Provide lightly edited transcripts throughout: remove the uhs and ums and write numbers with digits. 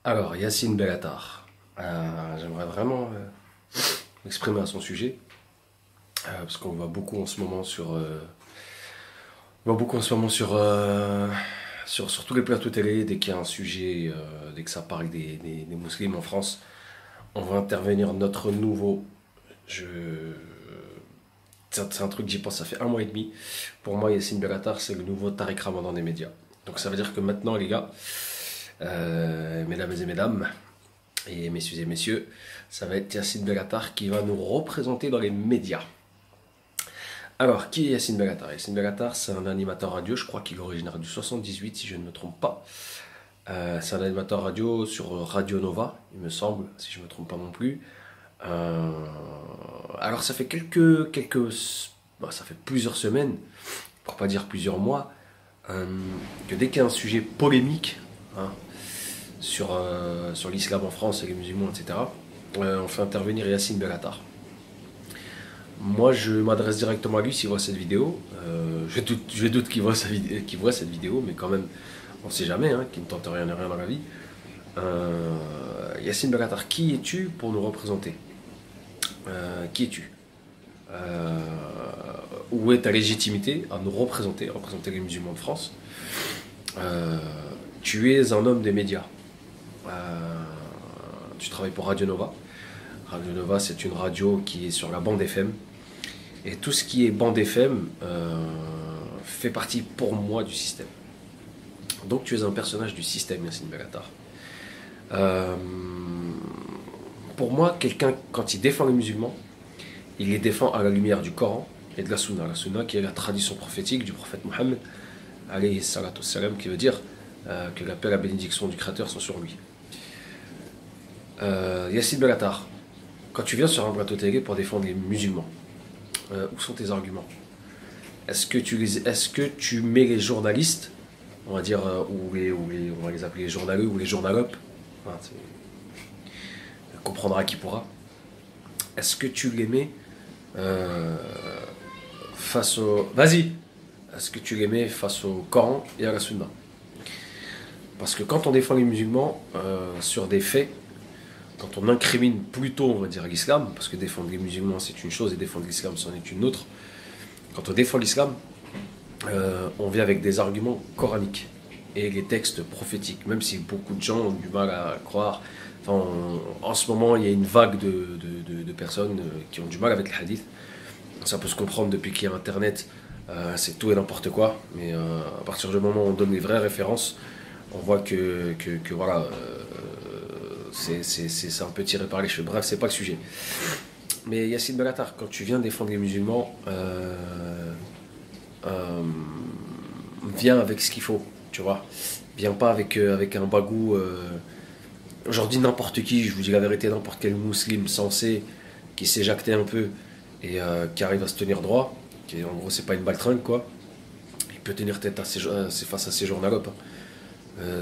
Alors, Yacine Bellatar, j'aimerais vraiment m'exprimer à son sujet, parce qu'on voit beaucoup en ce moment sur tous les plateaux télé, dès qu'il y a un sujet, dès que ça parle des musulmans en France, on va intervenir notre nouveau. Je, c'est un truc que j'y pense, ça fait un mois et demi. Pour moi, Yacine Bellatar, c'est le nouveau Tariq Ramadan des médias. Donc ça veut dire que maintenant, les gars, mesdames et mesdames, et messieurs et messieurs, ça va être Yacine Bellatar qui va nous représenter dans les médias. Alors, qui est Yacine Bellatar? Yacine Bellatar, c'est un animateur radio, je crois qu'il est originaire du 78, si je ne me trompe pas. C'est un animateur radio sur Radio Nova, il me semble, si je ne me trompe pas non plus. Euh, alors, ça fait plusieurs semaines, pour pas dire plusieurs mois, que dès qu'il y a un sujet polémique, hein, sur l'islam en France et les musulmans, etc., on fait intervenir Yacine Bellatar. Moi, je m'adresse directement à lui s'il voit cette vidéo. Je doute qu'il voit cette vidéo, mais quand même, on ne sait jamais, hein, qu'il ne tente rien et rien dans la vie. Yacine Bellatar, qui es-tu pour nous représenter? Qui es-tu? Euh, Où est ta légitimité à nous représenter les musulmans de France? Euh, Tu es un homme des médias. Euh, Tu travailles pour Radio Nova. Radio Nova, c'est une radio qui est sur la bande FM. Et tout ce qui est bande FM fait partie pour moi du système. Donc tu es un personnage du système, Yacine Bellatar. Euh, pour moi, quelqu'un, quand il défend les musulmans, il les défend à la lumière du Coran et de la Sunna. La Sunna qui est la tradition prophétique du prophète Mohammed, alayhi salatu salam, qui veut dire que la paix et la bénédiction du Créateur sont sur lui. Yacine Bellatar, quand tu viens sur un plateau télé pour défendre les musulmans, où sont tes arguments? Est-ce que tu mets les journalistes, on va dire, on va les appeler les journaleux ou les journalopes, hein, comprendra qui pourra. Est-ce que tu les mets euh, face au... Vas-y. Est-ce que tu les mets face au Coran et à la Sunna? Parce que quand on défend les musulmans sur des faits, quand on incrimine plutôt, on va dire, l'islam, parce que défendre les musulmans c'est une chose et défendre l'islam c'en est une autre. Quand on défend l'islam, on vient avec des arguments coraniques et les textes prophétiques, même si beaucoup de gens ont du mal à croire. Enfin, en ce moment, il y a une vague de personnes qui ont du mal avec les hadiths. Ça peut se comprendre depuis qu'il y a Internet, c'est tout et n'importe quoi. Mais à partir du moment où on donne les vraies références, on voit que voilà, c'est un peu tiré par les cheveux. Bref, c'est pas le sujet. Mais Yacine Bellatar, quand tu viens défendre les musulmans, euh, viens avec ce qu'il faut, tu vois. Viens pas avec un bagou. Aujourd'hui, n'importe qui, je vous dis la vérité, n'importe quel musulman sensé qui s'est jacté un peu et qui arrive à se tenir droit, qui en gros, c'est pas une baltringue, quoi. Il peut tenir tête face à ces journalopes, hein.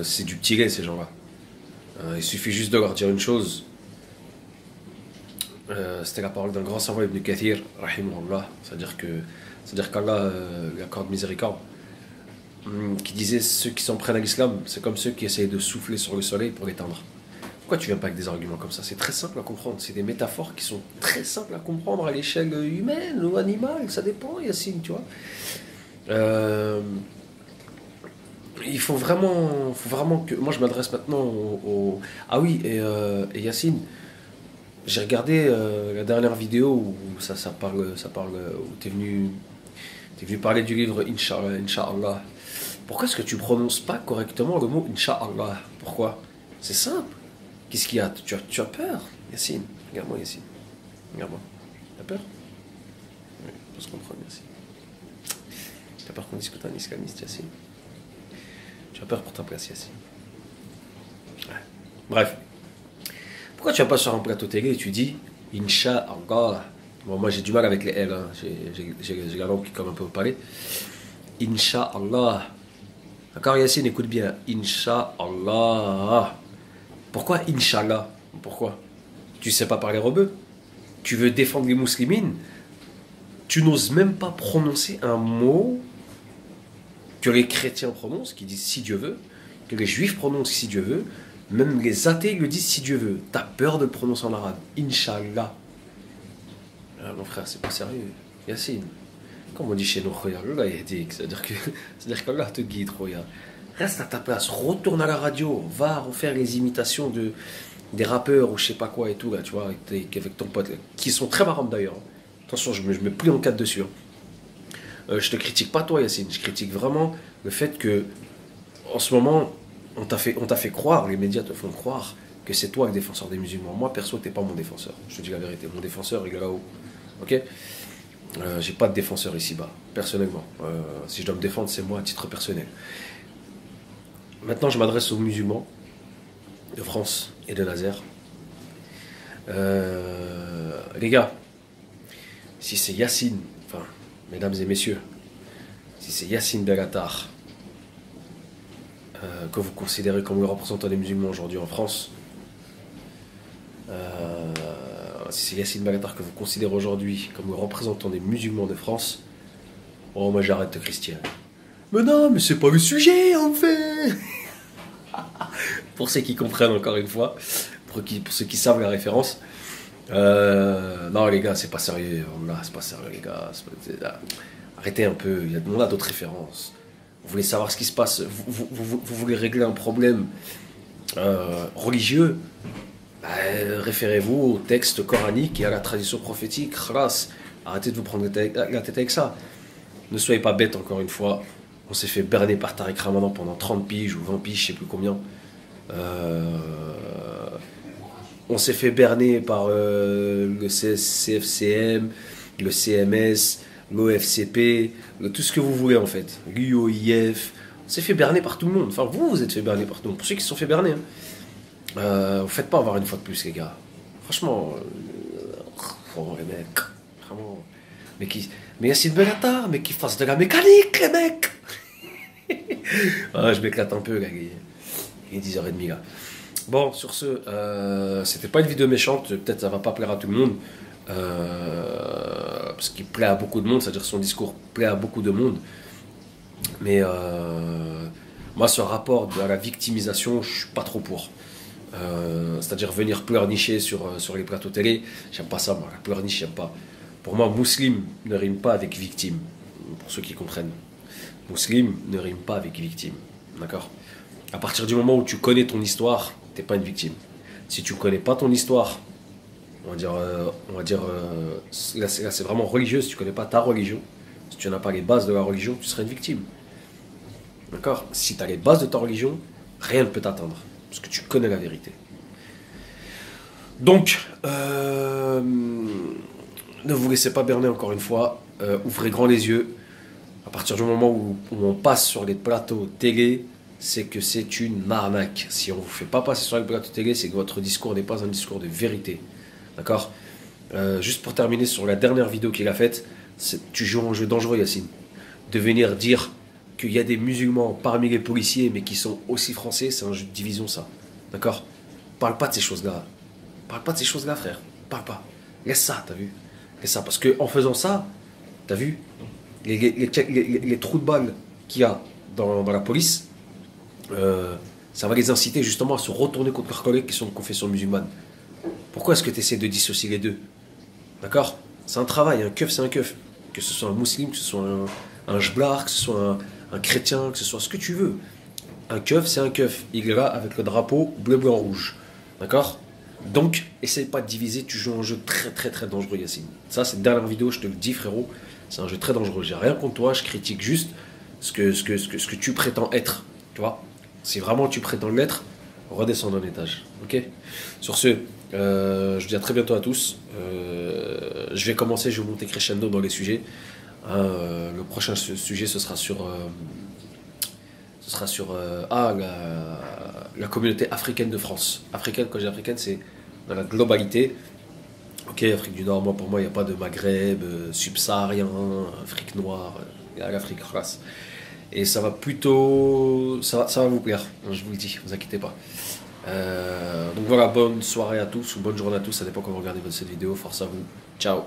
C'est du petit lait, ces gens-là. Il suffit juste de leur dire une chose. C'était la parole d'un grand savant, Ibn Kathir, rahimahullah, c'est-à-dire qu'Allah lui accorde miséricorde, qui disait ceux qui s'en prennent à l'islam, c'est comme ceux qui essayent de souffler sur le soleil pour l'éteindre. Pourquoi tu viens pas avec des arguments comme ça? C'est très simple à comprendre, c'est des métaphores qui sont très simples à comprendre à l'échelle humaine ou animale, ça dépend, Yacine, tu vois. Euh, faut vraiment que. Moi, je m'adresse maintenant Ah oui, et Yacine, j'ai regardé la dernière vidéo où où t'es venu parler du livre Inch'Allah, Inch'Allah. Pourquoi est-ce que tu prononces pas correctement le mot Inch'Allah? Pourquoi? C'est simple. Qu'est-ce qu'il y a? Tu as peur, Yacine? Regarde-moi, Yacine. Regarde-moi. Tu as peur? Oui, je peux se comprendre, Yacine. Tu as peur qu'on discute un islamiste, Yacine? Tu as peur pour ta place, Yacine? Ouais. Bref. Pourquoi tu vas pas sur un plateau télé et tu dis Inch'Allah? Bon, moi j'ai du mal avec les L, hein. J'ai la langue qui comme un peu au palais. Inch'Allah. D'accord, Yacine, écoute bien. Inch'Allah. Pourquoi Inch'Allah? Pourquoi? Tu sais pas parler rebeu? Tu veux défendre les musulmans? Tu n'oses même pas prononcer un mot que les chrétiens prononcent, qui disent si Dieu veut, que les juifs prononcent si Dieu veut, Même les athées le disent si Dieu veut. T'as peur de le prononcer en arabe. Inch'Allah. Ah, mon frère, c'est pas sérieux. Yassine. Comme on dit chez nous, Allah yahdik. C'est-à-dire qu'Allah te guide, regarde. Reste à ta place, retourne à la radio, va refaire les imitations des rappeurs ou je sais pas quoi et tout, là, tu vois, avec ton pote, là, qui sont très marrantes d'ailleurs. Attention, je me plie en quatre dessus. Je te critique pas toi, Yacine, je critique vraiment le fait que, en ce moment, on t'a fait croire, les médias te font croire que c'est toi le défenseur des musulmans. Moi, perso, t'es pas mon défenseur. Je te dis la vérité, mon défenseur, il est là-haut. Ok? J'ai pas de défenseur ici-bas, personnellement. Si je dois me défendre, c'est moi à titre personnel. Maintenant, je m'adresse aux musulmans de France et de Nazaire. Les gars, si c'est Yacine, enfin, mesdames et messieurs, si c'est Yacine Bellatar que vous considérez comme le représentant des musulmans aujourd'hui en France, si c'est Yacine Bellatar que vous considérez aujourd'hui comme le représentant des musulmans de France, oh, moi j'arrête de Christian. Mais non, mais c'est pas le sujet en fait. Pour ceux qui comprennent encore une fois, pour ceux qui savent la référence, non les gars, c'est pas sérieux. Là, c'est pas sérieux les gars. Arrêtez un peu. On a d'autres références. Vous voulez savoir ce qui se passe. Vous voulez régler un problème religieux. Référez-vous au texte coranique et à la tradition prophétique. Khalas. Arrêtez de vous prendre la tête avec ça. Ne soyez pas bêtes encore une fois. On s'est fait berner par Tariq Ramadan pendant 30 piges ou 20 piges, je sais plus combien. On s'est fait berner par le CFCM, le CMS, l'OFCP, tout ce que vous voulez en fait. L'UOIF. On s'est fait berner par tout le monde. Enfin, vous êtes fait berner par tout le monde. Pour ceux qui se sont fait berner. Vous faites pas avoir une fois de plus, les gars. Franchement, les mecs. Vraiment. Mais Yacine Bellatar, mais qui fasse de la mécanique, les mecs. Je m'éclate un peu, là. Il est 10h30, là. Bon, sur ce, c'était pas une vidéo méchante. Peut-être ça va pas plaire à tout le monde. Parce qu'il plaît à beaucoup de monde. C'est-à-dire que son discours plaît à beaucoup de monde. Mais moi, ce rapport à la victimisation, je suis pas trop pour. C'est-à-dire venir pleurnicher sur les plateaux télé. J'aime pas ça, moi. La pleurniche, j'aime pas. Pour moi, musulman ne rime pas avec victime. Pour ceux qui comprennent. Musulman ne rime pas avec victime. D'accord? À partir du moment où tu connais ton histoire, t'es pas une victime. Si tu connais pas ton histoire, on va dire là c'est vraiment religieux. Si tu connais pas ta religion, si tu n'as pas les bases de la religion, tu serais une victime. D'accord? Si tu as les bases de ta religion, rien ne peut t'atteindre. Parce que tu connais la vérité. Donc, ne vous laissez pas berner encore une fois. Ouvrez grand les yeux. À partir du moment où on passe sur les plateaux télé, c'est que c'est une arnaque. Si on ne vous fait pas passer sur les plateaux télé, c'est que votre discours n'est pas un discours de vérité. D'accord? Juste pour terminer sur la dernière vidéo qu'il a faite, tu joues un jeu dangereux, Yacine. De venir dire qu'il y a des musulmans parmi les policiers, mais qui sont aussi français, c'est un jeu de division, ça. D'accord? Parle pas de ces choses-là. Parle pas de ces choses-là, frère. Parle pas. Laisse ça, t'as vu? Laisse ça. Parce qu'en faisant ça, t'as vu les trous de balles qu'il y a dans la police, ça va les inciter justement à se retourner contre leurs collègues qui sont de confession musulmane. Pourquoi est-ce que tu essaies de dissocier les deux? D'accord? C'est un travail, un keuf c'est un keuf. Que ce soit un musulman, que ce soit un jblard, que ce soit un chrétien, que ce soit ce que tu veux. Un keuf c'est un keuf. Il est là avec le drapeau bleu, blanc, rouge. D'accord? Donc, essaye pas de diviser, tu joues un jeu très très très dangereux, Yacine. Ça, c'est une dernière vidéo, je te le dis, frérot. C'est un jeu très dangereux. J'ai rien contre toi, je critique juste ce que tu prétends être. Tu vois? Si vraiment tu prétends l'être, redescends d'un étage. Ok? Sur ce, je vous dis à très bientôt à tous. Je vais commencer, je vais monter crescendo dans les sujets. Le prochain sujet, ce sera sur la communauté africaine de France. Africaine, quand je dis africaine, c'est dans la globalité. Ok, Afrique du Nord, pour moi, il n'y a pas de Maghreb, subsaharien, Afrique noire, il y a l'Afrique race. Et ça va plutôt... Ça va vous plaire, je vous le dis, ne vous inquiétez pas. Donc voilà, bonne soirée à tous, ou bonne journée à tous, ça dépend quand vous regardez cette vidéo. Force à vous, ciao.